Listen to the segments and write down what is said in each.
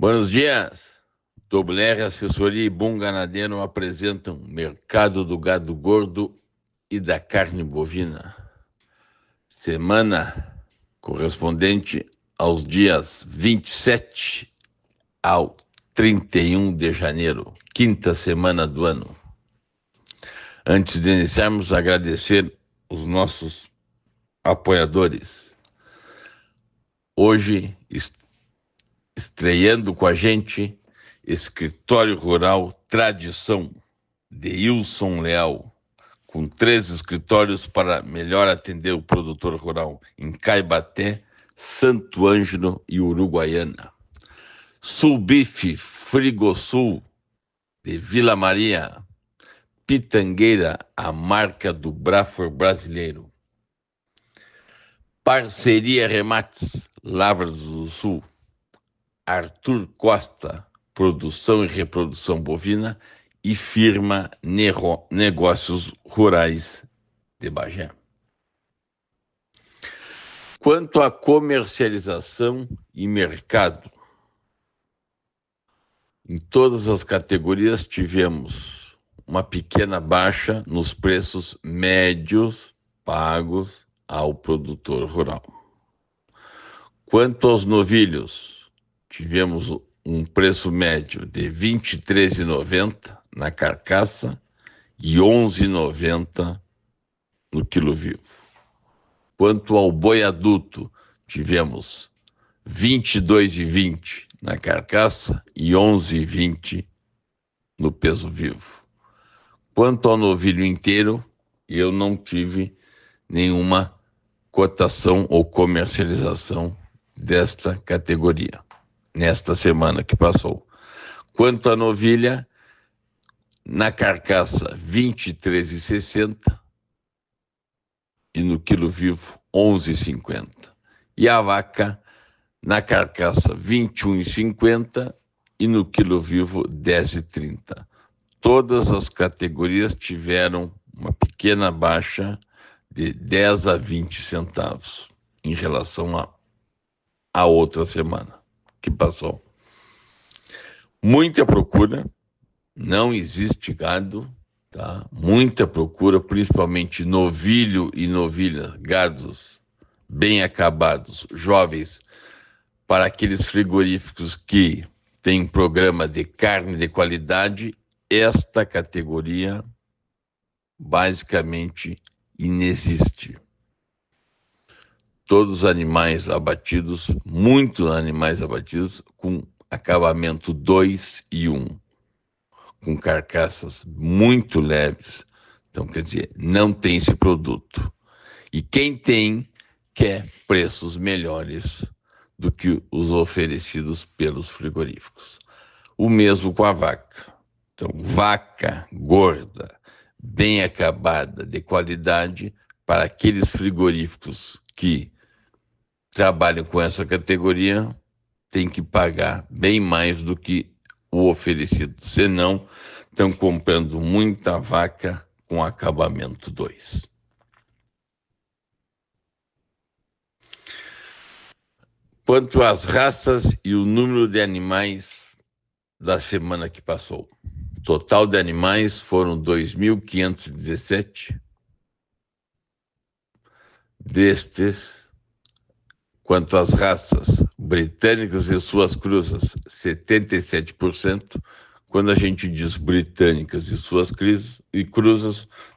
Buenos dias. Dobler Assessoria e Bom Ganadeiro apresentam Mercado do Gado Gordo e da Carne Bovina. Semana correspondente aos dias 27 ao 31 de janeiro, quinta semana do ano. Antes de iniciarmos, agradecer os nossos apoiadores. Hoje, estreando com a gente, Escritório Rural Tradição, de Wilson Leal, com 3 escritórios para melhor atender o produtor rural em Caibaté, Santo Ângelo e Uruguaiana. Sulbife Frigosul, de Vila Maria, Pitangueira, a marca do Brafor brasileiro. Parceria Remates, Lavras do Sul. Arthur Costa, Produção e Reprodução Bovina, e firma Negócios Rurais de Bagé. Quanto à comercialização e mercado, em todas as categorias tivemos uma pequena baixa nos preços médios pagos ao produtor rural. Quanto aos novilhos, tivemos um preço médio de R$ 23,90 na carcaça e R$ 11,90 no quilo vivo. Quanto ao boi adulto, tivemos R$ 22,20 na carcaça e R$ 11,20 no peso vivo. Quanto ao novilho inteiro, eu não tive nenhuma cotação ou comercialização desta categoria nesta semana que passou. Quanto à novilha, na carcaça R$ 23,60 e no quilo vivo R$ 11,50. E a vaca, na carcaça R$ 21,50 e no quilo vivo R$ 10,30. Todas as categorias tiveram uma pequena baixa de 10 a 20 centavos em relação à outra semana que passou. Muita procura, não existe gado, tá? Muita procura, principalmente novilho e novilha, gados bem acabados, jovens, para aqueles frigoríficos que têm programa de carne de qualidade. Esta categoria basicamente inexiste. Todos os animais abatidos, muitos animais abatidos, com acabamento 2 e 1, com carcaças muito leves. Então, quer dizer, não tem esse produto. E quem tem, quer preços melhores do que os oferecidos pelos frigoríficos. O mesmo com a vaca. Então, vaca gorda, bem acabada, de qualidade, para aqueles frigoríficos que trabalham com essa categoria, tem que pagar bem mais do que o oferecido. Senão, estão comprando muita vaca com acabamento 2. Quanto às raças e o número de animais da semana que passou. O total de animais foram 2.517. Destes, quanto às raças britânicas e suas cruzas, 77%. Quando a gente diz britânicas e suas cruzas,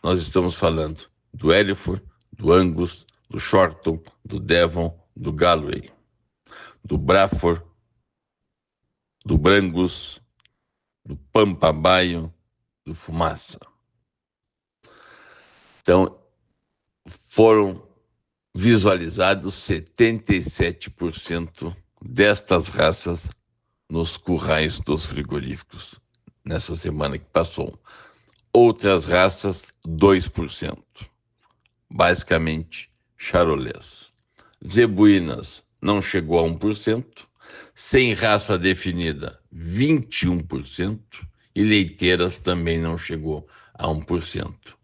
nós estamos falando do Hereford, do Angus, do Shorton, do Devon, do Galloway, do Braford, do Brangus, do Pampa Baio, do Fumaça. Então, foram visualizados 77% destas raças nos currais dos frigoríficos nessa semana que passou. Outras raças, 2%. Basicamente, charolês. Zebuínas não chegou a 1%. Sem raça definida, 21%. E leiteiras também não chegou a 1%.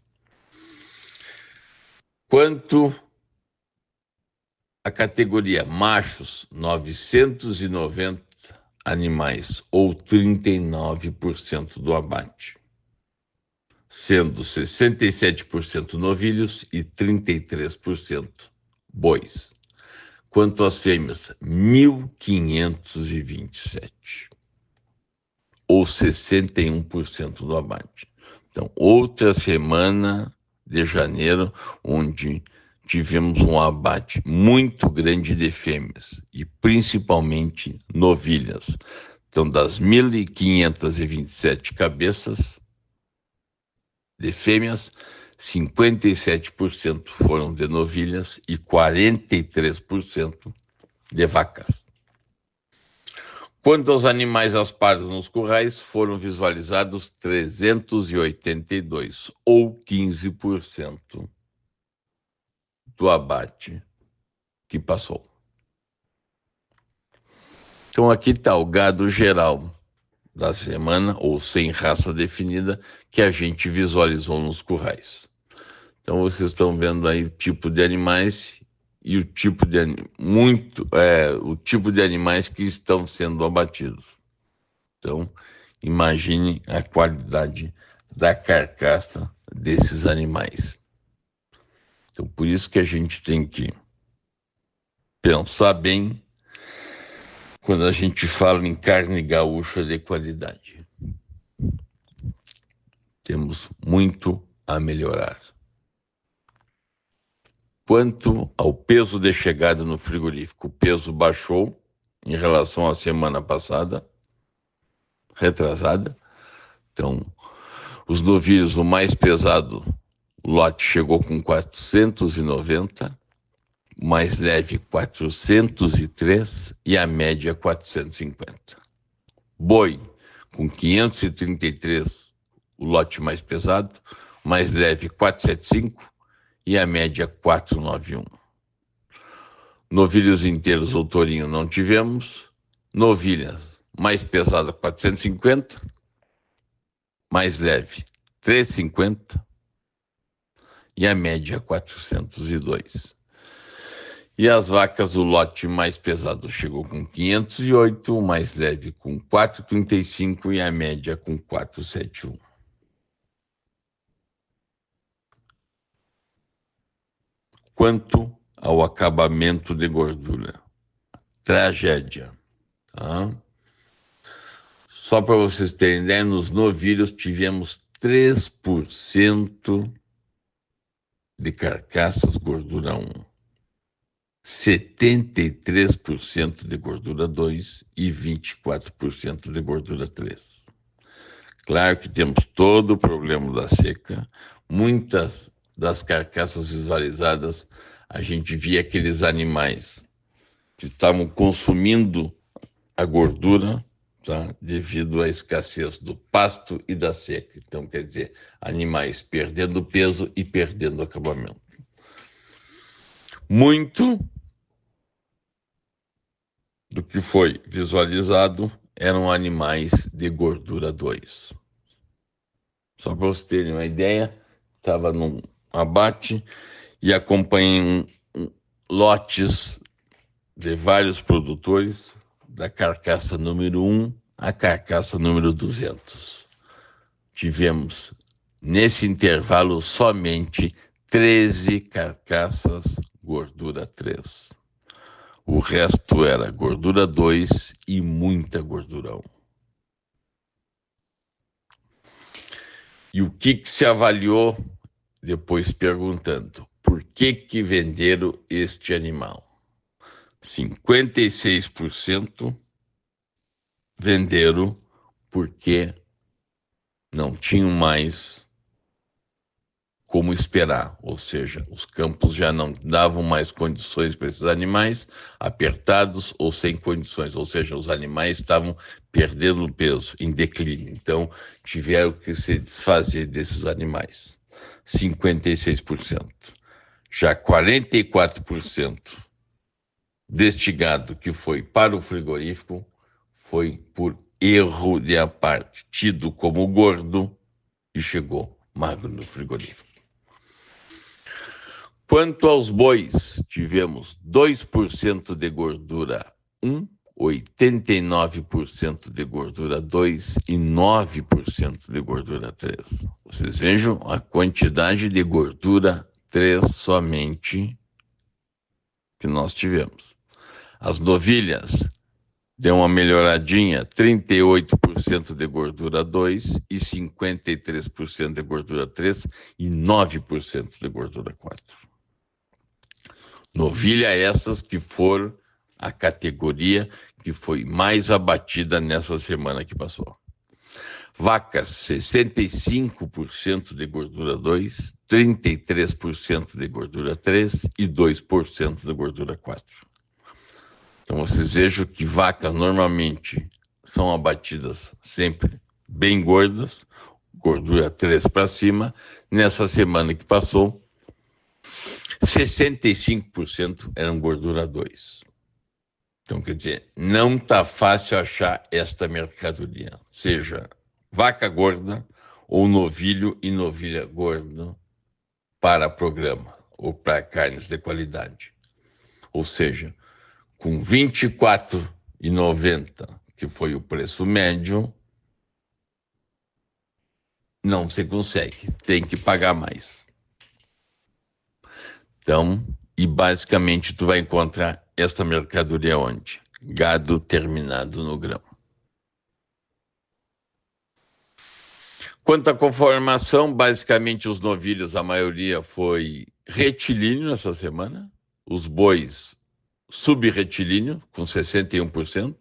Quanto à categoria machos, 990 animais, ou 39% do abate, sendo 67% novilhos e 33% bois. Quanto às fêmeas, 1.527, ou 61% do abate. Então, outra semana de janeiro, onde tivemos um abate muito grande de fêmeas, e principalmente novilhas. Então, das 1.527 cabeças de fêmeas, 57% foram de novilhas e 43% de vacas. Quanto aos animais aspados nos currais, foram visualizados 382, ou 15% do abate que passou. Então aqui está o gado geral da semana, ou sem raça definida, que a gente visualizou nos currais. Então vocês estão vendo aí o tipo de animais e o tipo de o tipo de animais que estão sendo abatidos. Então, imagine a qualidade da carcaça desses animais. Então, por isso que a gente tem que pensar bem quando a gente fala em carne gaúcha de qualidade. Temos muito a melhorar. Quanto ao peso de chegada no frigorífico, o peso baixou em relação à semana passada, retrasada. Então, os novilhos, o mais pesado, o lote chegou com 490, o mais leve 403 e a média 450. Boi, com 533, o lote mais pesado, o mais leve 475 e a média 491. Novilhos inteiros ou tourinho não tivemos. Novilhas, mais pesada 450, mais leve 350 e a média 402. E as vacas, o lote mais pesado chegou com 508, o mais leve com 435 e a média com 471. Quanto ao acabamento de gordura, tragédia. Tá? Só para vocês terem ideia, nos novilhos tivemos 3% de carcaças gordura 1, 73% de gordura 2 e 24% de gordura 3. Claro que temos todo o problema da seca. Muitas das carcaças visualizadas, a gente via aqueles animais que estavam consumindo a gordura, tá? Devido à escassez do pasto e da seca. Então, quer dizer, animais perdendo peso e perdendo acabamento. Muito do que foi visualizado eram animais de gordura 2. Só para vocês terem uma ideia, estava num abate e acompanhei lotes de vários produtores, da carcaça número 1 à carcaça número 200. Tivemos, nesse intervalo, somente 13 carcaças gordura 3. O resto era gordura 2 e muita gordura 1. E o que se avaliou? Depois perguntando, por que venderam este animal? 56% venderam porque não tinham mais como esperar, ou seja, os campos já não davam mais condições para esses animais, apertados ou sem condições, ou seja, os animais estavam perdendo peso, em declínio, então tiveram que se desfazer desses animais, 56%. Já 44% deste gado que foi para o frigorífico foi por erro de aparte, tido como gordo e chegou magro no frigorífico. Quanto aos bois, tivemos 2% de gordura 1, 89% de gordura 2 e 9% de gordura 3. Vocês vejam a quantidade de gordura 3 somente que nós tivemos. As novilhas deu uma melhoradinha, 38% de gordura 2 e 53% de gordura 3 e 9% de gordura 4. Novilha essas que foram a categoria que foi mais abatida nessa semana que passou. Vacas, 65% de gordura 2, 33% de gordura 3 e 2% de gordura 4. Então vocês vejam que vacas normalmente são abatidas sempre bem gordas, gordura 3 para cima. Nessa semana que passou, 65% eram gordura 2. Então, quer dizer, não está fácil achar esta mercadoria, seja vaca gorda ou novilho e novilha gorda para programa ou para carnes de qualidade. Ou seja, com R$ 24,90, que foi o preço médio, não se consegue, tem que pagar mais. Então, e basicamente tu vai encontrar esta mercadoria onde? Gado terminado no grão. Quanto à conformação, basicamente os novilhos, a maioria foi retilíneo essa semana, os bois subretilíneo com 61%,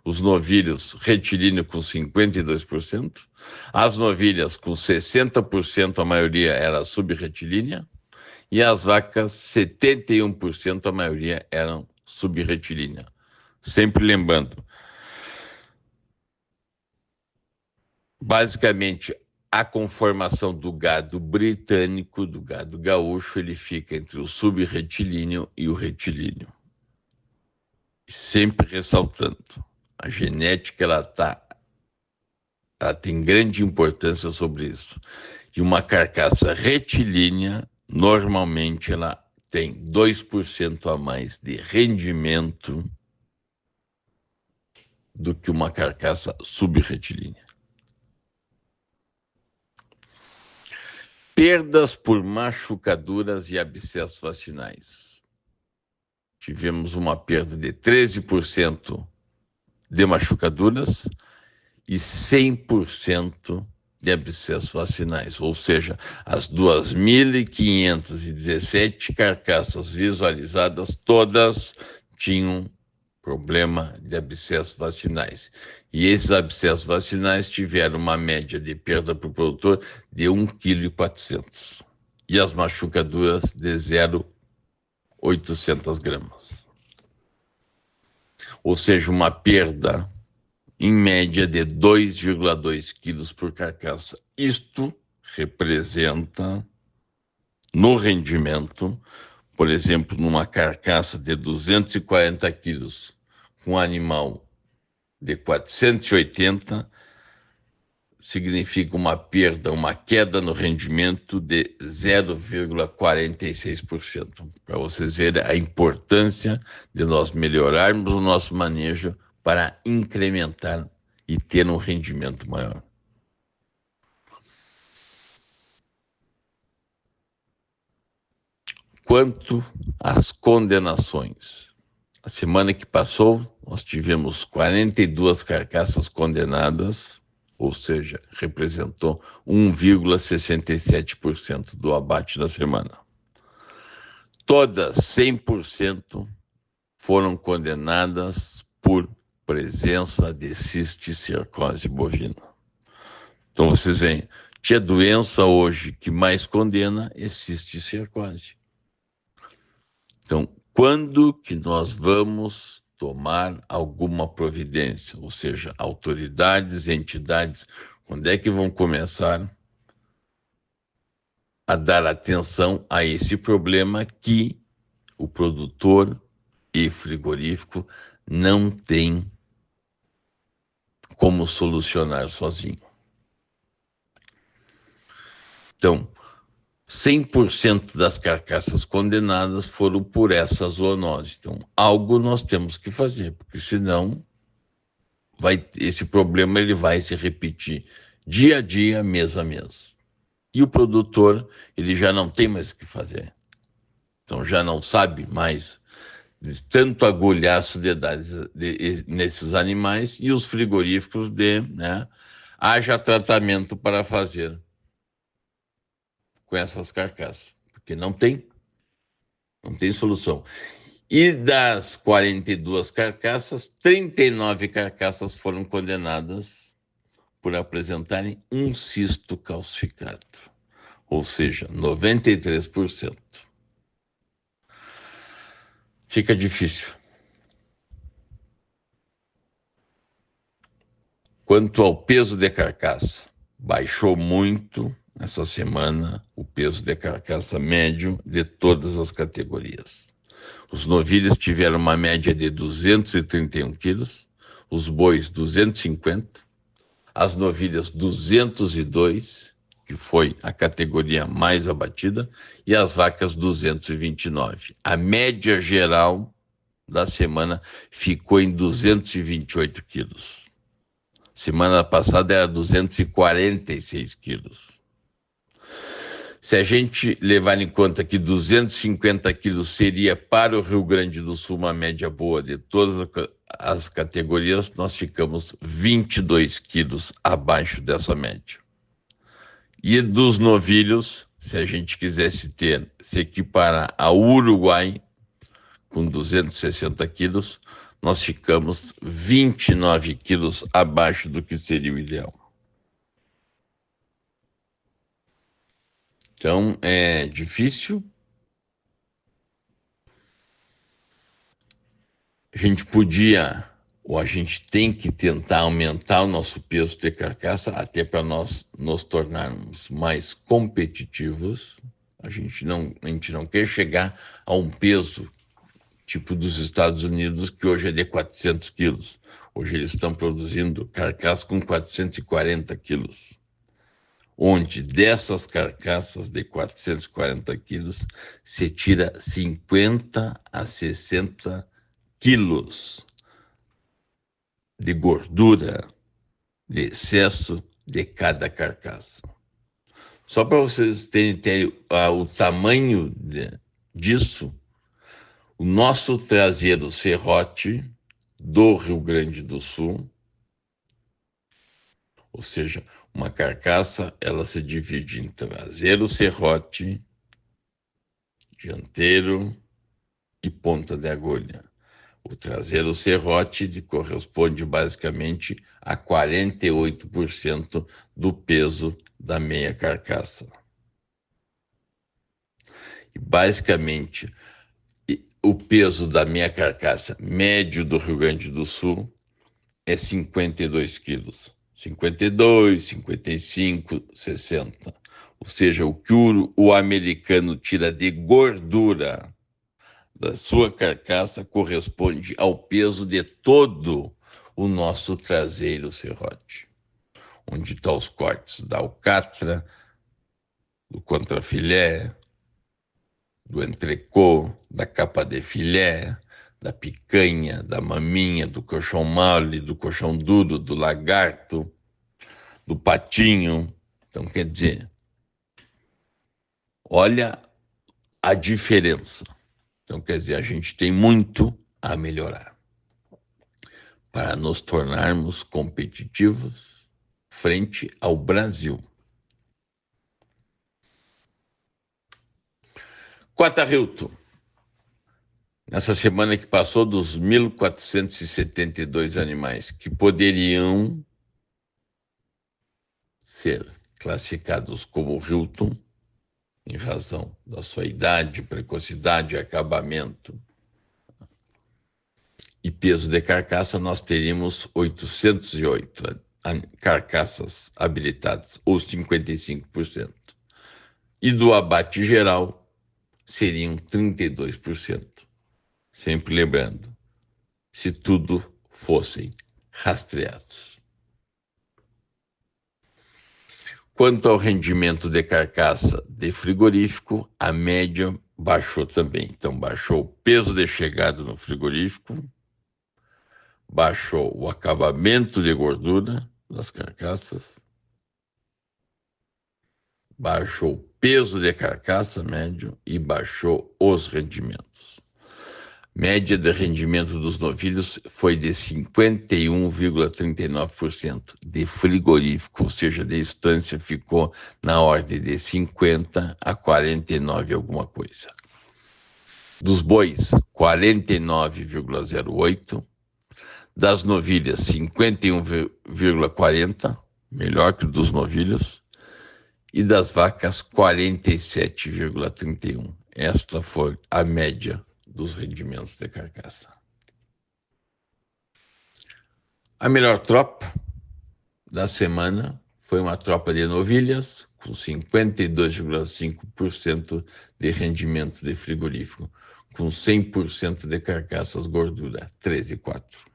os novilhos retilíneo com 52%, as novilhas com 60%, a maioria era subretilínea, e as vacas, 71%, a maioria eram subretilínea. Sempre lembrando, basicamente, a conformação do gado britânico, do gado gaúcho, ele fica entre o subretilíneo e o retilíneo. Sempre ressaltando, a genética ela tem grande importância sobre isso. E uma carcaça retilínea, normalmente, ela tem 2% a mais de rendimento do que uma carcaça subretilínea. Perdas por machucaduras e abscessos vacinais. Tivemos uma perda de 13% de machucaduras e 100% de abscessos vacinais, ou seja, as 2.517 carcaças visualizadas, todas tinham problema de abscessos vacinais. E esses abscessos vacinais tiveram uma média de perda para o produtor de 1,4 kg. E as machucaduras de 0,800 gramas. Ou seja, uma perda em média de 2,2 quilos por carcaça. Isto representa, no rendimento, por exemplo, numa carcaça de 240 quilos, com um animal de 480, significa uma perda, uma queda no rendimento de 0,46%. Para vocês verem a importância de nós melhorarmos o nosso manejo para incrementar e ter um rendimento maior. Quanto às condenações, a semana que passou, nós tivemos 42 carcaças condenadas, ou seja, representou 1,67% do abate da semana. Todas, 100%, foram condenadas por presença de cisticercose bovina. Então vocês veem, a doença hoje que mais condena é cisticercose. Então, quando que nós vamos tomar alguma providência? Ou seja, autoridades, entidades, quando é que vão começar a dar atenção a esse problema que o produtor e frigorífico não tem como solucionar sozinho? Então, 100% das carcaças condenadas foram por essa zoonose. Então, algo nós temos que fazer, porque senão esse problema ele vai se repetir dia a dia, mês a mês. E o produtor, ele já não tem mais o que fazer. Então, já não sabe mais de tanto agulhaço nesses animais, e os frigoríficos haja tratamento para fazer com essas carcaças, porque não tem solução. E das 42 carcaças, 39 carcaças foram condenadas por apresentarem um cisto calcificado, ou seja, 93%. Fica difícil. Quanto ao peso de carcaça, baixou muito essa semana o peso de carcaça médio de todas as categorias. Os novilhos tiveram uma média de 231 quilos, os bois 250, as novilhas 202, que foi a categoria mais abatida, e as vacas 229. A média geral da semana ficou em 228 quilos. Semana passada era 246 quilos. Se a gente levar em conta que 250 quilos seria para o Rio Grande do Sul uma média boa de todas as categorias, nós ficamos 22 quilos abaixo dessa média. E dos novilhos, se a gente quisesse se equiparar ao Uruguai, com 260 quilos, nós ficamos 29 quilos abaixo do que seria o ideal. Então, é difícil. A gente podia, ou a gente tem que tentar aumentar o nosso peso de carcaça, até para nós nos tornarmos mais competitivos. A gente não quer chegar a um peso tipo dos Estados Unidos, que hoje é de 400 quilos. Hoje eles estão produzindo carcaça com 440 quilos. Onde dessas carcaças de 440 quilos, se tira 50 a 60 quilos de gordura, de excesso de cada carcaça. Só para vocês terem o tamanho disso, o nosso traseiro serrote do Rio Grande do Sul, ou seja, uma carcaça, ela se divide em traseiro serrote, dianteiro e ponta de agulha. O traseiro serrote corresponde basicamente a 48% do peso da meia carcaça. E basicamente, o peso da meia carcaça médio do Rio Grande do Sul é 52 quilos. 52, 55, 60. Ou seja, o que o americano tira de gordura da sua carcaça corresponde ao peso de todo o nosso traseiro serrote, onde estão os cortes da alcatra, do contrafilé, do entrecô, da capa de filé, da picanha, da maminha, do colchão mole, do colchão duro, do lagarto, do patinho. Então, quer dizer, olha a diferença. Então, quer dizer, a gente tem muito a melhorar para nos tornarmos competitivos frente ao Brasil. Quatro-Rilto. Nessa semana que passou, dos 1.472 animais que poderiam ser classificados como Hilton, em razão da sua idade, precocidade, acabamento e peso de carcaça, nós teríamos 808 carcaças habilitadas, ou 55%. E do abate geral, seriam 32%. Sempre lembrando, se tudo fossem rastreados. Quanto ao rendimento de carcaça de frigorífico, a média baixou também. Então, baixou o peso de chegada no frigorífico, baixou o acabamento de gordura das carcaças, baixou o peso de carcaça médio e baixou os rendimentos. Média de rendimento dos novilhos foi de 51,39% de frigorífico, ou seja, de estância ficou na ordem de 50 a 49 alguma coisa. Dos bois, 49,08%. Das novilhas, 51,40%, melhor que dos novilhos. E das vacas, 47,31%. Esta foi a média dos rendimentos de carcaça. A melhor tropa da semana foi uma tropa de novilhas, com 52,5% de rendimento de frigorífico, com 100% de carcaças gordura, 13,4%.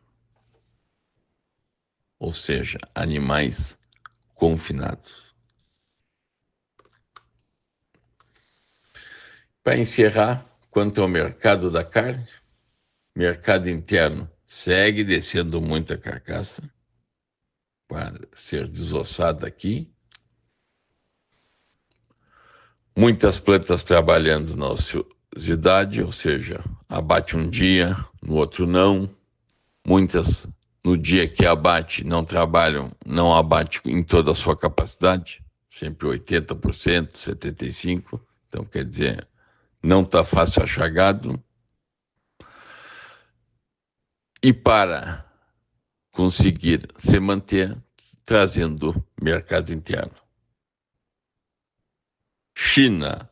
Ou seja, animais confinados. Para encerrar, quanto ao mercado da carne, mercado interno segue descendo muita carcaça para ser desossada aqui. Muitas plantas trabalhando na ociosidade, ou seja, abate um dia, no outro não. Muitas, no dia que abate, não trabalham, não abate em toda a sua capacidade, sempre 80%, 75%. Então, quer dizer, não está fácil achar gado. E para conseguir se manter, trazendo mercado interno. China,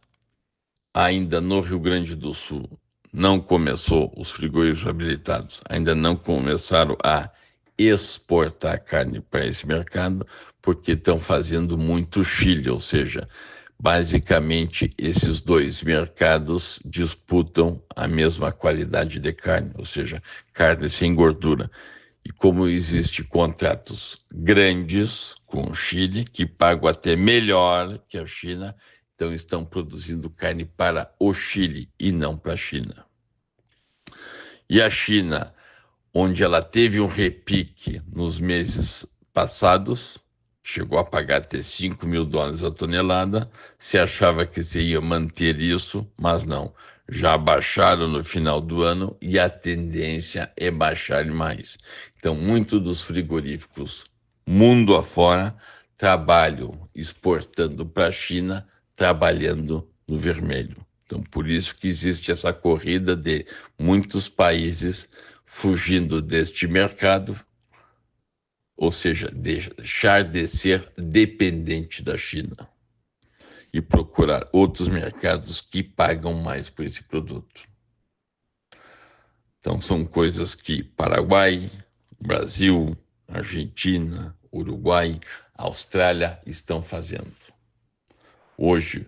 ainda no Rio Grande do Sul, não começou, os frigoríficos habilitados ainda não começaram a exportar carne para esse mercado, porque estão fazendo muito Chile, ou seja, basicamente esses dois mercados disputam a mesma qualidade de carne, ou seja, carne sem gordura. E como existem contratos grandes com o Chile, que pagam até melhor que a China, então estão produzindo carne para o Chile e não para a China. E a China, onde ela teve um repique nos meses passados, chegou a pagar até $5.000 a tonelada, se achava que se ia manter isso, mas não. Já baixaram no final do ano e a tendência é baixar mais. Então, muitos dos frigoríficos mundo afora trabalham exportando para a China, trabalhando no vermelho. Então, por isso que existe essa corrida de muitos países fugindo deste mercado, ou seja, deixar de ser dependente da China e procurar outros mercados que pagam mais por esse produto. Então, são coisas que Paraguai, Brasil, Argentina, Uruguai, Austrália estão fazendo. Hoje,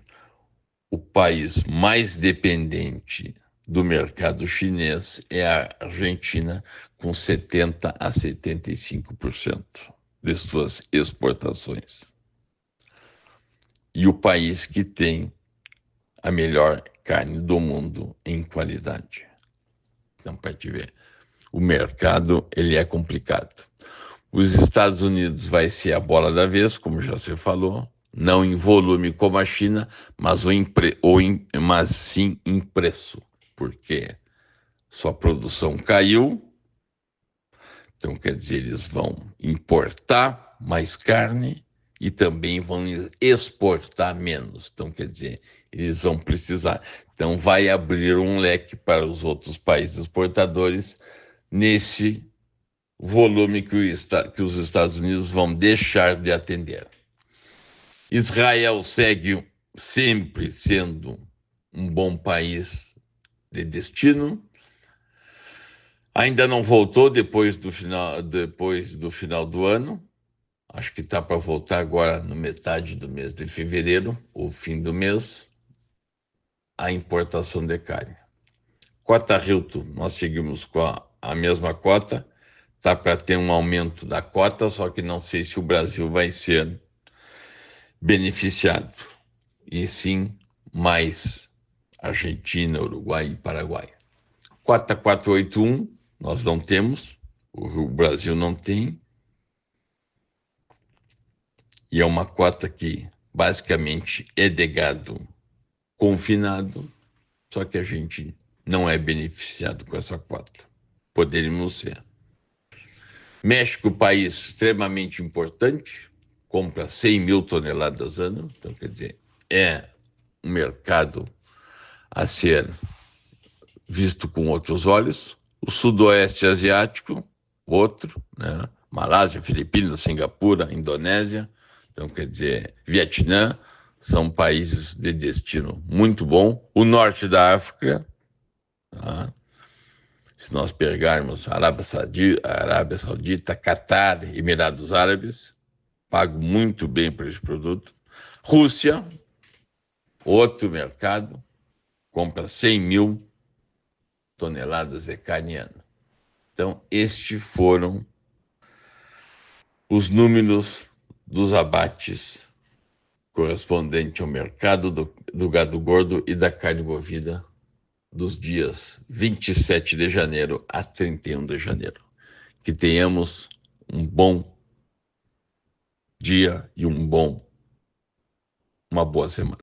o país mais dependente do mercado chinês é a Argentina, com 70% a 75% de suas exportações. E o país que tem a melhor carne do mundo em qualidade. Então, para te ver, o mercado ele é complicado. Os Estados Unidos vai ser a bola da vez, como já se falou, não em volume como a China, mas sim em preço, porque sua produção caiu, então quer dizer, eles vão importar mais carne e também vão exportar menos, então quer dizer, eles vão precisar. Então vai abrir um leque para os outros países exportadores nesse volume que os Estados Unidos vão deixar de atender. Israel segue sempre sendo um bom país de destino. Ainda não voltou depois do final do ano. Acho que está para voltar agora no metade do mês de fevereiro, ou fim do mês, a importação de carne. Cota Hilton, nós seguimos com a mesma cota. Está para ter um aumento da cota, só que não sei se o Brasil vai ser beneficiado, e sim mais Argentina, Uruguai e Paraguai. Cota 481, nós não temos, o Brasil não tem, e é uma cota que basicamente é de gado confinado, só que a gente não é beneficiado com essa cota. Poderíamos ser. México, país extremamente importante, compra 100 mil toneladas ano, então quer dizer, é um mercado a ser visto com outros olhos. O sudoeste asiático, outro, né? Malásia, Filipinas, Singapura, Indonésia, então quer dizer, Vietnã, são países de destino muito bom. O norte da África, tá? Se nós pegarmos Arábia Saudita, Catar, Emirados Árabes, pago muito bem por esse produto. Rússia, outro mercado, compra 100 mil toneladas de carne ano. Então, estes foram os números dos abates correspondente ao mercado do gado gordo e da carne bovina dos dias 27 de janeiro a 31 de janeiro. Que tenhamos um bom dia e uma boa semana.